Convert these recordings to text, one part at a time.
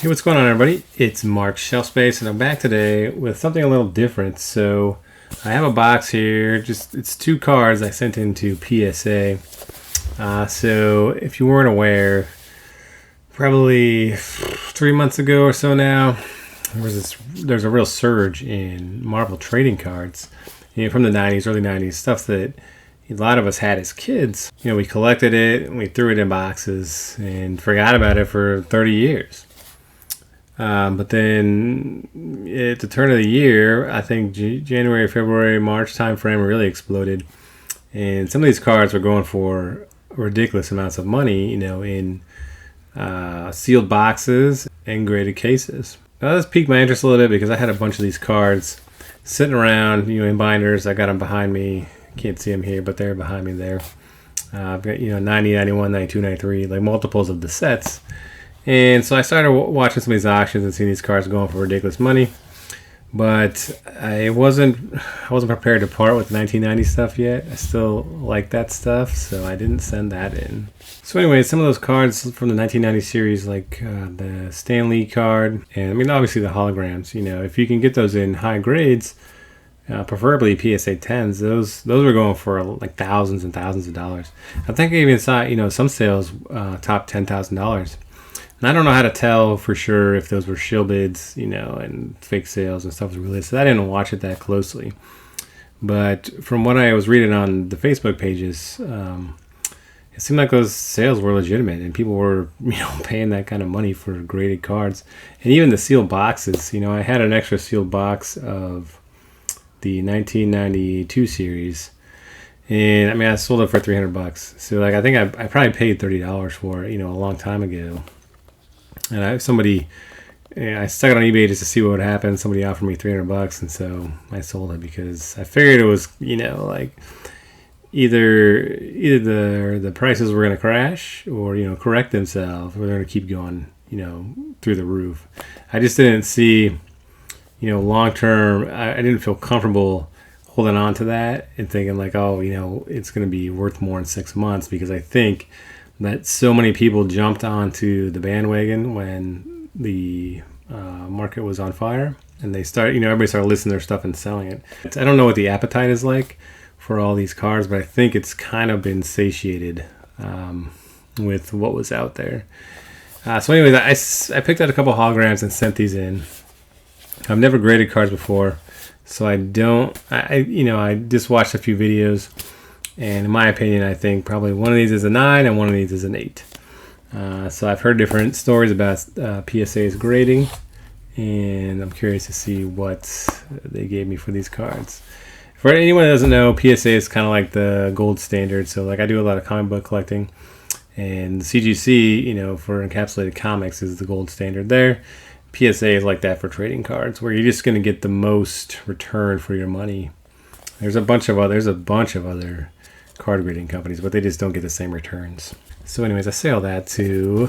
Hey, what's going on, everybody? It's Mark Shelf Space, and I'm back today with something a little different. So I have a box here. It's two cards I sent into PSA. So if you weren't aware, probably 3 months ago or so now, there's a real surge in Marvel trading cards, from the 90s, early 90s, stuff that a lot of us had as kids. We collected it and we threw it in boxes and forgot about it for 30 years. But then at the turn of the year, I think January, February, March time frame really exploded. And some of these cards were going for ridiculous amounts of money, in sealed boxes and graded cases. Now, this piqued my interest a little bit because I had a bunch of these cards sitting around, in binders. I got them behind me. Can't see them here, but they're behind me there. I've got, 90, 91, 92, 93, like multiples of the sets. And so I started watching some of these auctions and seeing these cards going for ridiculous money. But I wasn't prepared to part with the 1990 stuff yet. I still like that stuff, so I didn't send that in. So anyway, some of those cards from the 1990 series, like the Stan Lee card, and obviously the holograms, if you can get those in high grades, preferably PSA 10s, those were going for like thousands and thousands of dollars. I think I even saw, some sales top $10,000. And I don't know how to tell for sure if those were shill bids, and fake sales and stuff was released. So I didn't watch it that closely. But from what I was reading on the Facebook pages, it seemed like those sales were legitimate and people were, paying that kind of money for graded cards. And even the sealed boxes, I had an extra sealed box of the 1992 series. And I sold it for $300. So I think I probably paid $30 for it, a long time ago. And I stuck it on eBay just to see what would happen. Somebody offered me $300, and so I sold it because I figured it was, either the prices were going to crash or correct themselves, or they're going to keep going, through the roof. I just didn't see, long term. I didn't feel comfortable holding on to that and thinking like, it's going to be worth more in 6 months, because I think that so many people jumped onto the bandwagon when the market was on fire, and everybody started listing their stuff and selling it. I don't know what the appetite is like for all these cards, but I think it's kind of been satiated with what was out there. So anyways, I picked out a couple holograms and sent these in. I've never graded cards before, so I just watched a few videos. And in my opinion, I think probably one of these is a 9 and one of these is an 8. So I've heard different stories about PSA's grading, and I'm curious to see what they gave me for these cards. For anyone that doesn't know, PSA is kind of like the gold standard. So I do a lot of comic book collecting, and CGC, for encapsulated comics, is the gold standard there. PSA is like that for trading cards, where you're just going to get the most return for your money. There's a bunch of other card grading companies, but they just don't get the same returns. So anyways, I say all that to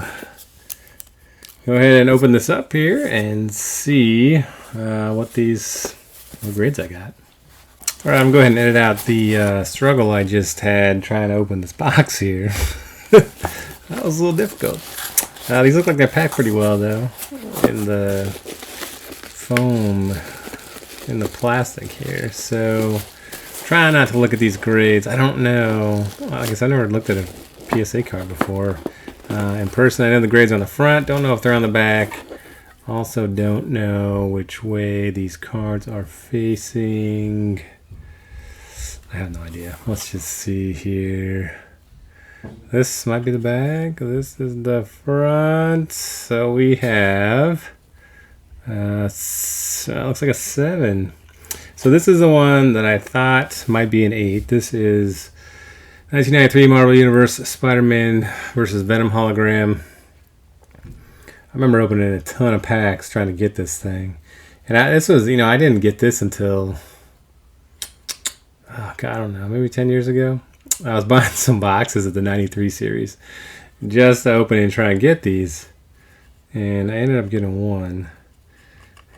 go ahead and open this up here and see what grades I got. All right, I'm going to go ahead and edit out the struggle I just had trying to open this box here. That was a little difficult. These look like they're packed pretty well, though, in the foam, in the plastic here. So try not to look at these grades. I don't know. I guess I never looked at a PSA card before. In person, I know the grades on the front. Don't know if they're on the back. Also don't know which way these cards are facing. I have no idea. Let's just see here. This might be the back. This is the front. So we have, looks like a 7. So this is the one that I thought might be an 8. This is 1993 Marvel Universe Spider-Man versus Venom hologram. I remember opening a ton of packs trying to get this thing. And I didn't get this until, I don't know, maybe 10 years ago. I was buying some boxes of the 93 series just to open and try and get these. And I ended up getting one.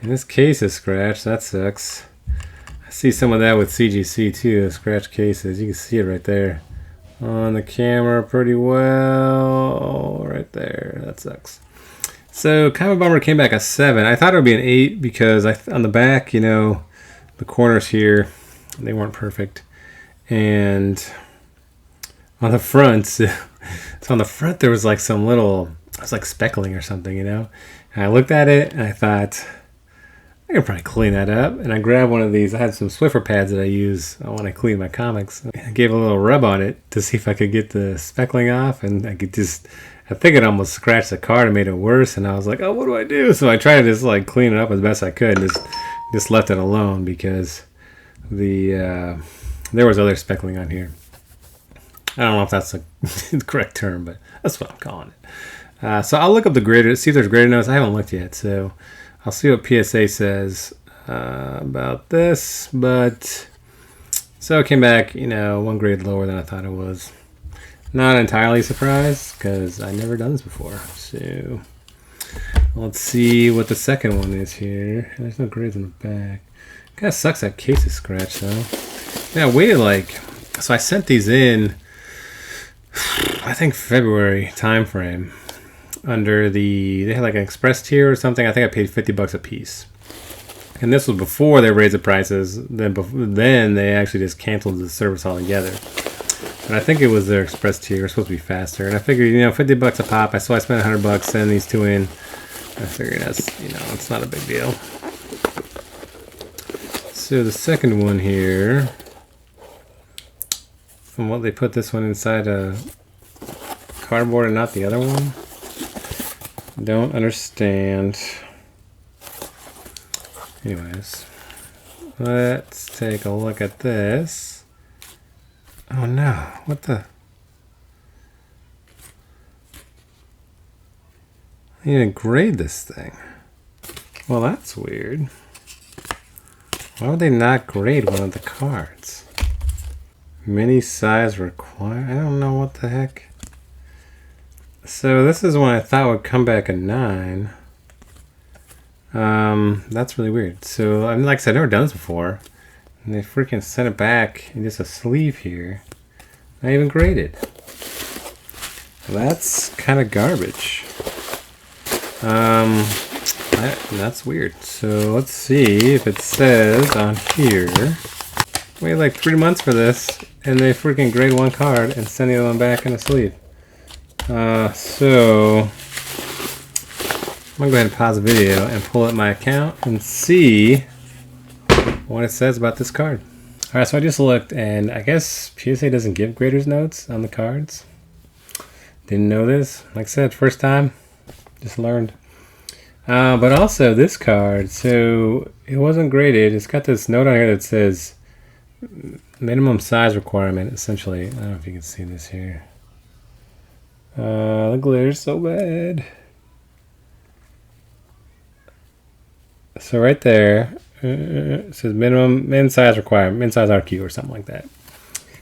And this case is scratched. That sucks. I see some of that with CGC too, scratch cases. You can see it right there on the camera pretty well. Right there. That sucks. So Comic Bomber came back a 7. I thought it would be an 8 because on the back, you know, the corners here, they weren't perfect. And on the front, so on the front there was like some little, it was like speckling or something, you know. And I looked at it and I thought, I could probably clean that up. And I grabbed one of these. I had some Swiffer pads that I use when I clean my comics. I gave a little rub on it to see if I could get the speckling off, and I think it almost scratched the card and made it worse. And I was like, oh, what do I do? So I tried to just like clean it up as best I could, and just left it alone because there was other speckling on here. I don't know if that's the correct term, but that's what I'm calling it. So I'll look up the graded, see if there's graded notes. I haven't looked yet, so I'll see what PSA says about this. But so it came back, you know, 1 grade lower than I thought it was. Not entirely surprised because I've never done this before. So let's see what the second one is here. There's no grades in the back. Kind of sucks that case is scratched though. Yeah, I waited so I sent these in, I think February time frame. They had like an express tier or something. I think I paid $50 a piece. And this was before they raised the prices. Then they actually just canceled the service altogether. And I think it was their express tier. It was supposed to be faster. And I figured, you know, $50 a pop. So I spent $100 sending these 2 in. I figured that's, you know, it's not a big deal. So the second one here, from what they put this one inside a cardboard and not the other one. Don't understand. Anyways, let's take a look at this. Oh no, what the? I need to grade this thing. Well, that's weird. Why would they not grade one of the cards? Mini size required? I don't know what the heck. So this is one I thought would come back a 9. That's really weird. So I mean, like I said, I've never done this before. And they freaking sent it back in just a sleeve here. Not even graded. That's kind of garbage. That's weird. So let's see if it says on here. Wait like 3 months for this, and they freaking grade one card and send the other one back in a sleeve. So I'm gonna go ahead and pause the video and pull up my account and see what it says about this card. All right, so I just looked, and I guess PSA doesn't give graders notes on the cards. Didn't know this. Like I said, first time, just learned. But also this card, so it wasn't graded. It's got this note on here that says minimum size requirement, essentially. I don't know if you can see this here. The glitter's so bad. So right there, it says min size requirement, min size RQ or something like that.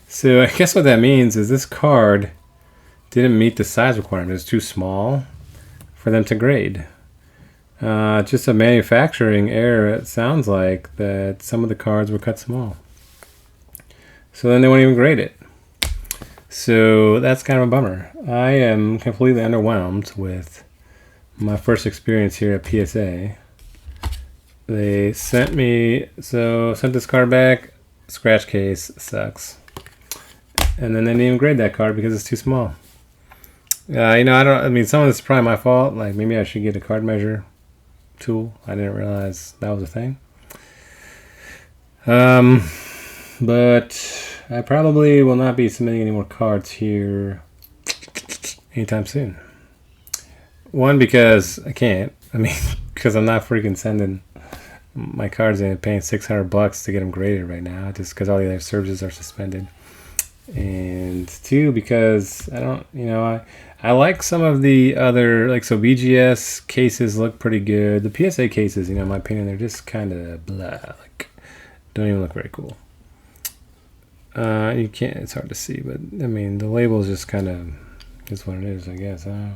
So I guess what that means is this card didn't meet the size requirement. It's too small for them to grade. Just a manufacturing error, it sounds like, that some of the cards were cut small. So then they won't even grade it. So that's kind of a bummer. I am completely underwhelmed with my first experience here at PSA. They sent this card back, scratch case, sucks. And then they didn't even grade that card because it's too small. You know, I mean, some of this is probably my fault. Like, maybe I should get a card measure tool. I didn't realize that was a thing. But I probably will not be submitting any more cards here anytime soon. One, because I can't. I mean, because I'm not freaking sending my cards in and paying $600 to get them graded right now, just because all the other services are suspended. And 2, because I don't, you know, I like some of the other, like, so BGS cases look pretty good. The PSA cases, you know, in my opinion, they're just kind of blah, like, don't even look very cool. You can't, it's hard to see, but I mean, the label is just kind of, is what it is, I guess. The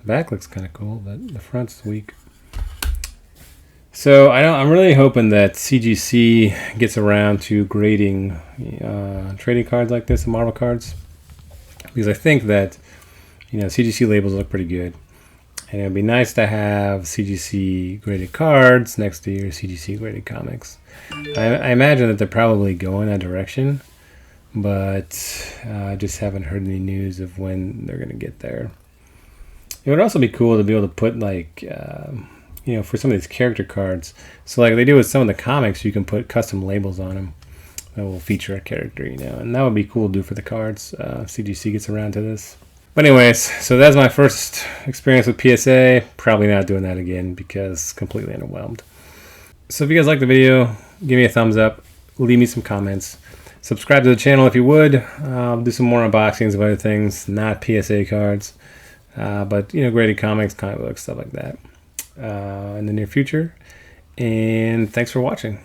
back looks kind of cool, but the front's weak. So I'm really hoping that CGC gets around to grading trading cards like this, and Marvel cards, because I think that, you know, CGC labels look pretty good, And it'd be nice to have CGC graded cards next to your CGC graded comics. I imagine that they're probably going that direction, but I just haven't heard any news of when they're going to get there. It would also be cool to be able to put like, you know, for some of these character cards. So like they do with some of the comics, you can put custom labels on them that will feature a character, you know, and that would be cool to do for the cards. CGC gets around to this. But anyways, so that's my first experience with PSA. Probably not doing that again because completely underwhelmed. So if you guys like the video, give me a thumbs up, leave me some comments. Subscribe to the channel if you would. I'll do some more unboxings of other things, not PSA cards, but you know, graded comics, comic books, stuff like that in the near future. And thanks for watching.